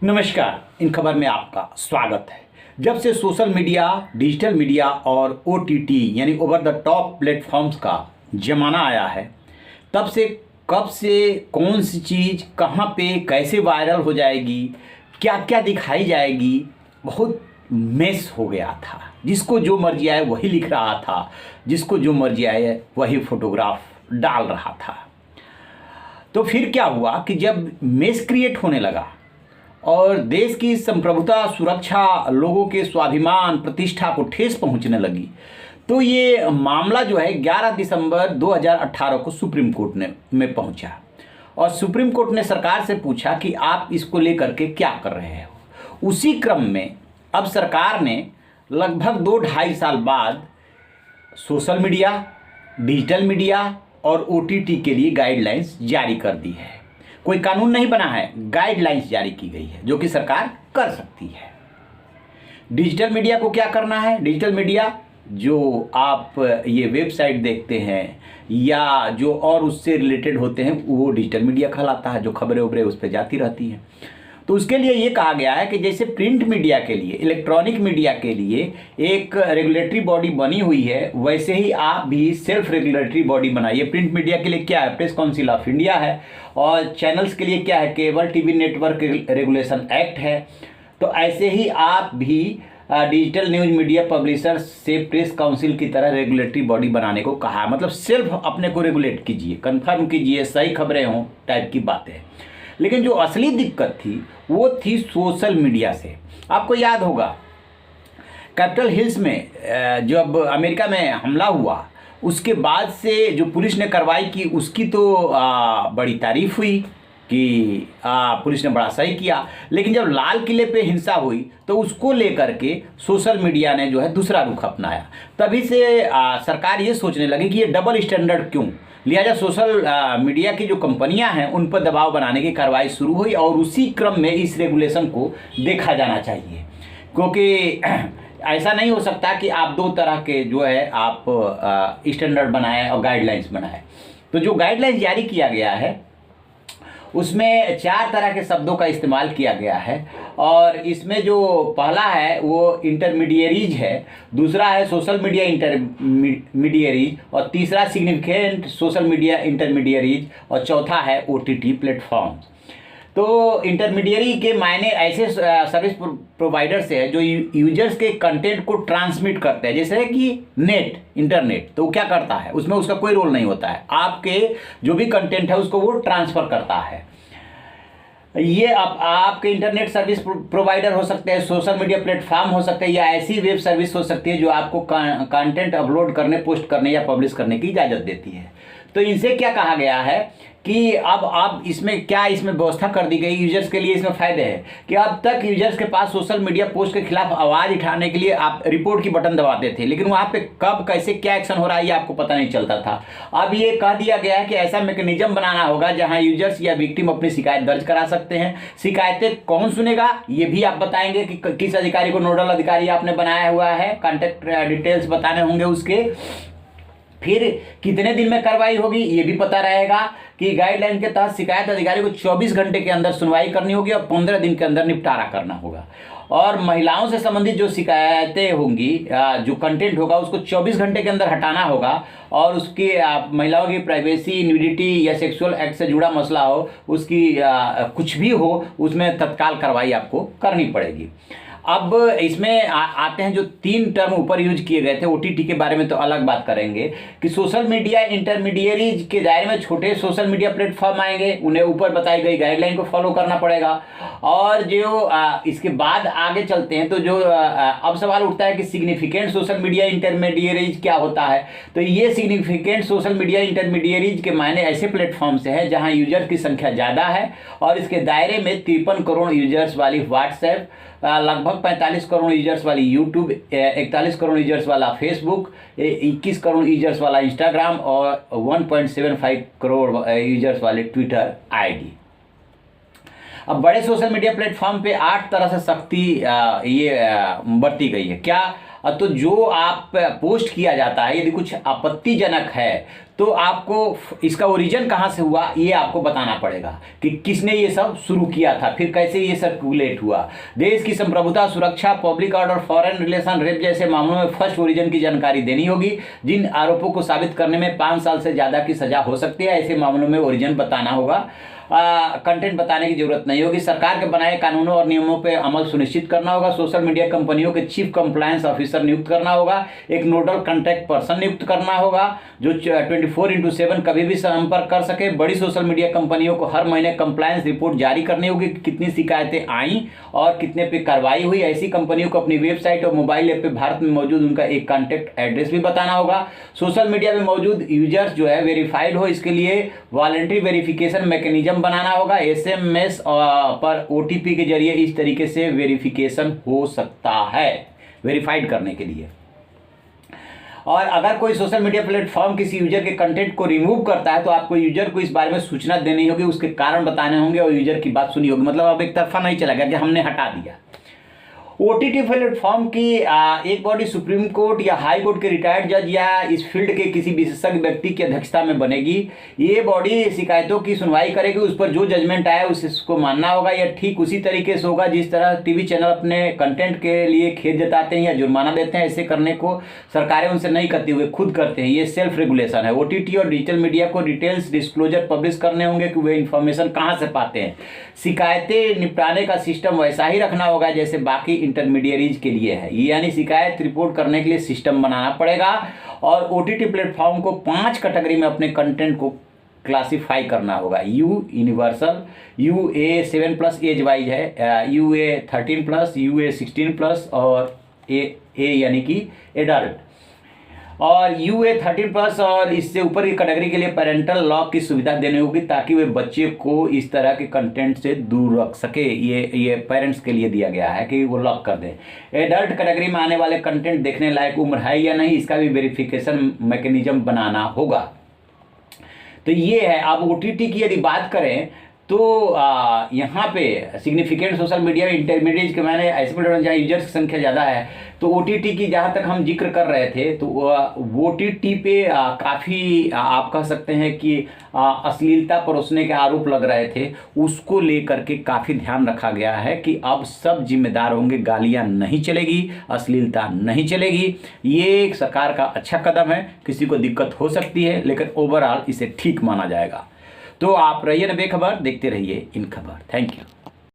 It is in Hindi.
नमस्कार। इन खबर में आपका स्वागत है। जब से सोशल मीडिया, डिजिटल मीडिया और ओटीटी यानी ओवर द टॉप प्लेटफॉर्म्स का ज़माना आया है, तब से कब से कौन सी चीज़ कहाँ पे कैसे वायरल हो जाएगी, क्या क्या दिखाई जाएगी, बहुत मेस हो गया था। जिसको जो मर्जी आए वही लिख रहा था, जिसको जो मर्जी आए वही फोटोग्राफ डाल रहा था। तो फिर क्या हुआ कि जब मेस क्रिएट होने लगा और देश की संप्रभुता, सुरक्षा, लोगों के स्वाभिमान, प्रतिष्ठा को ठेस पहुंचने लगी, तो ये मामला जो है 11 दिसंबर 2018 को सुप्रीम कोर्ट में पहुंचा और सुप्रीम कोर्ट ने सरकार से पूछा कि आप इसको लेकर के क्या कर रहे हो। उसी क्रम में अब सरकार ने लगभग 2-2.5 साल बाद सोशल मीडिया, डिजिटल मीडिया और ओटीटी के लिए गाइडलाइंस जारी कर दी है। कोई कानून नहीं बना है, गाइडलाइंस जारी की गई है जो कि सरकार कर सकती है। डिजिटल मीडिया को क्या करना है? डिजिटल मीडिया जो आप ये वेबसाइट देखते हैं या जो और उससे रिलेटेड होते हैं वो डिजिटल मीडिया कहलाता है, जो खबरें उबरें उस पर जाती रहती हैं। तो उसके लिए ये कहा गया है कि जैसे प्रिंट मीडिया के लिए, इलेक्ट्रॉनिक मीडिया के लिए एक रेगुलेटरी बॉडी बनी हुई है, वैसे ही आप भी सेल्फ रेगुलेटरी बॉडी बनाइए। प्रिंट मीडिया के लिए क्या है? प्रेस काउंसिल ऑफ इंडिया है, और चैनल्स के लिए क्या है? Cable TV network regulation act है। तो ऐसे ही आप भी डिजिटल न्यूज मीडिया पब्लिशर से प्रेस काउंसिल की तरह रेगुलेटरी बॉडी बनाने को कहा है। मतलब सेल्फ अपने को रेगुलेट कीजिए, कन्फर्म कीजिए, सही खबरें हों टाइप की बातें। लेकिन जो असली दिक्कत थी वो थी सोशल मीडिया से। आपको याद होगा कैपिटल हिल्स में जब अमेरिका में हमला हुआ, उसके बाद से जो पुलिस ने कार्रवाई की उसकी तो बड़ी तारीफ हुई कि पुलिस ने बड़ा सही किया। लेकिन जब लाल किले पे हिंसा हुई तो उसको लेकर के सोशल मीडिया ने जो है दूसरा रुख अपनाया। तभी से सरकार ये सोचने लगी कि ये डबल स्टैंडर्ड क्यों, लिहाजा सोशल मीडिया की जो कंपनियां हैं उन पर दबाव बनाने की कार्रवाई शुरू हुई और उसी क्रम में इस रेगुलेशन को देखा जाना चाहिए। क्योंकि ऐसा नहीं हो सकता कि आप दो तरह के जो है आप स्टैंडर्ड बनाएं और गाइडलाइंस बनाएं। तो जो गाइडलाइंस जारी किया गया है उसमें 4 तरह के शब्दों का इस्तेमाल किया गया है, और इसमें जो पहला है वो इंटरमीडिएरीज है, दूसरा है सोशल मीडिया इंटरमीडिएरीज, और तीसरा सिग्निफिकेंट सोशल मीडिया इंटरमीडिएरीज, और चौथा है ओटीटी प्लेटफॉर्म। तो इंटरमीडिएरी के मायने ऐसे सर्विस प्रोवाइडर से है जो यूजर्स के कंटेंट को ट्रांसमिट करते हैं, जैसे कि इंटरनेट। तो वो क्या करता है, उसमें उसका कोई रोल नहीं होता है, आपके जो भी कंटेंट है उसको वो ट्रांसफ़र करता है। ये आपके इंटरनेट सर्विस प्रोवाइडर हो सकते हैं, सोशल मीडिया प्लेटफॉर्म हो सकते हैं, या ऐसी वेब सर्विस हो सकती है जो आपको कंटेंट अपलोड करने, पोस्ट करने या पब्लिश करने की इजाज़त देती है। तो इनसे क्या कहा गया है कि अब इसमें क्या इसमें व्यवस्था कर दी गई यूजर्स के लिए। इसमें फ़ायदे हैं कि अब तक यूजर्स के पास सोशल मीडिया पोस्ट के खिलाफ आवाज़ उठाने के लिए आप रिपोर्ट की बटन दबाते थे, लेकिन वहाँ पे कब कैसे क्या एक्शन हो रहा है ये आपको पता नहीं चलता था। अब ये कह दिया गया है कि ऐसा मैकेनिज्म बनाना होगा जहाँ यूजर्स या विक्टिम अपनी शिकायत दर्ज करा सकते हैं। शिकायतें कौन सुनेगा ये भी आप बताएंगे कि किस अधिकारी को नोडल अधिकारी आपने बनाया हुआ है, कॉन्टैक्ट डिटेल्स बताने होंगे उसके। फिर कितने दिन में कार्रवाई होगी ये भी पता रहेगा कि गाइडलाइन के तहत शिकायत अधिकारी को 24 घंटे के अंदर सुनवाई करनी होगी और 15 दिन के अंदर निपटारा करना होगा। और महिलाओं से संबंधित जो शिकायतें होंगी, जो कंटेंट होगा उसको 24 घंटे के अंदर हटाना होगा, और उसकी महिलाओं की प्राइवेसी, न्यूडिटी या सेक्सुअल एक्ट से जुड़ा मसला हो, उसकी कुछ भी हो, उसमें तत्काल कार्रवाई आपको करनी पड़ेगी। अब इसमें आते हैं जो 3 टर्म ऊपर यूज किए गए थे। ओटीटी के बारे में तो अलग बात करेंगे कि सोशल मीडिया इंटरमीडिएरीज के दायरे में छोटे सोशल मीडिया प्लेटफॉर्म आएंगे, उन्हें ऊपर बताई गई गाइडलाइन को फॉलो करना पड़ेगा। और जो इसके बाद आगे चलते हैं तो जो अब सवाल उठता है कि सिग्निफिकेंट सोशल मीडिया इंटरमीडिएरीज क्या होता है। तो ये सिग्निफिकेंट सोशल मीडिया इंटरमीडिएरीज के मायने ऐसे प्लेटफॉर्म से है जहाँ यूजर की संख्या ज़्यादा है, और इसके दायरे में 53 करोड़ यूजर्स वाली व्हाट्सएप, लगभग 45 करोड़ यूजर्स वाली यूट्यूब, 41 करोड़ यूजर्स वाला फेसबुक, 21 करोड़ यूजर्स वाला इंस्टाग्राम, और 1.75 करोड़ यूजर्स वाले ट्विटर आईडी। अब बड़े सोशल मीडिया प्लेटफॉर्म पे 8 तरह से सख्ती ये बरती गई है। क्या तो जो आप पोस्ट किया जाता है यदि कुछ आपत्तिजनक है तो आपको इसका ओरिजिन कहाँ से हुआ ये आपको बताना पड़ेगा कि किसने ये सब शुरू किया था, फिर कैसे ये सर्कुलेट हुआ। देश की संप्रभुता, सुरक्षा, public order, foreign relation, rape जैसे मामलों में फर्स्ट ओरिजिन की जानकारी देनी होगी। जिन आरोपों को साबित करने में 5 साल से ज़्यादा की सजा हो सकती है, ऐसे मामलों में ओरिजिन बताना होगा। कंटेंट बताने की जरूरत नहीं होगी। सरकार के बनाए कानूनों और नियमों पर अमल सुनिश्चित करना होगा। सोशल मीडिया कंपनियों के चीफ कंप्लायंस ऑफिसर नियुक्त करना होगा। एक नोडल कॉन्टैक्ट पर्सन नियुक्त करना होगा जो 24/7 कभी भी संपर्क कर सके। बड़ी सोशल मीडिया कंपनियों को हर महीने कंप्लायंस रिपोर्ट जारी करनी होगी कि कितनी शिकायतें आई और कितने पे कार्रवाई हुई। ऐसी कंपनियों को अपनी वेबसाइट और मोबाइल ऐप पे भारत में मौजूद उनका एक कॉन्टैक्ट एड्रेस भी बताना होगा। सोशल मीडिया में मौजूद यूजर्स जो है वेरीफाइड हो, इसके लिए वॉलंटरी वेरिफिकेशन मैकेनिज्म बनाना होगा। SMS पर OTP के जरिए इस तरीके से वेरिफिकेशन हो सकता है वेरीफाइड करने के लिए। और अगर कोई सोशल मीडिया प्लेटफॉर्म किसी यूजर के कंटेंट को रिमूव करता है तो आपको यूजर को इस बारे में सूचना देनी होगी, उसके कारण बताने होंगे और यूजर की बात सुनी होगी। मतलब अब एक तरफा नहीं चला गया कि हमने हटा दिया। OTT प्लेटफॉर्म की एक बॉडी सुप्रीम कोर्ट या हाई कोर्ट के रिटायर्ड जज या इस फील्ड के किसी विशेषज्ञ व्यक्ति की अध्यक्षता में बनेगी। ये बॉडी शिकायतों की सुनवाई करेगी, उस पर जो जजमेंट आए उसको मानना होगा। यह ठीक उसी तरीके से होगा जिस तरह टीवी चैनल अपने कंटेंट के लिए खेद जताते हैं या जुर्माना देते हैं। ऐसे करने को सरकारें उनसे नहीं करती हुए खुद करते हैं, ये सेल्फ रेगुलेशन है। OTT और डिजिटल मीडिया को डिटेल्स डिस्क्लोजर पब्लिश करने होंगे कि वे इंफॉर्मेशन कहाँ से पाते हैं। शिकायतें निपटाने का सिस्टम वैसा ही रखना होगा जैसे बाकी इंटरमीडियरीज के लिए है, यानी शिकायत रिपोर्ट करने के लिए सिस्टम बनाना पड़ेगा। और OTT प्लेटफॉर्म को 5 कैटेगरी में अपने कंटेंट को क्लासिफाई करना होगा। यूनिवर्सल, UA7+ एज वाइज है, UA13+, UA16+ और ए यानी कि एडल्ट, और UA13+ और इससे ऊपर की कैटेगरी के लिए पेरेंटल लॉक की सुविधा देनी होगी ताकि वे बच्चे को इस तरह के कंटेंट से दूर रख सके। ये पेरेंट्स के लिए दिया गया है कि वो लॉक कर दें। एडल्ट कैटेगरी में आने वाले कंटेंट देखने लायक उम्र है या नहीं, इसका भी वेरिफिकेशन मैकेनिज्म बनाना होगा। तो ये है। अब OTT की यदि बात करें तो यहाँ पे सिग्निफिकेंट सोशल मीडिया इंटरमीडिएट के मैंने ऐसे प्लेटफॉर्म जहाँ यूजर्स की संख्या ज़्यादा है, तो OTT की जहाँ तक हम जिक्र कर रहे थे तो OTT पे काफ़ी आप कह सकते हैं कि अश्लीलता परोसने के आरोप लग रहे थे। उसको लेकर के काफ़ी ध्यान रखा गया है कि अब सब जिम्मेदार होंगे, गालियाँ नहीं चलेगी, अश्लीलता नहीं चलेगी। ये एक सरकार का अच्छा कदम है। किसी को दिक्कत हो सकती है लेकिन ओवरऑल इसे ठीक माना जाएगा। तो आप रहिए ना बेखबर, देखते रहिए इन खबर। Thank you.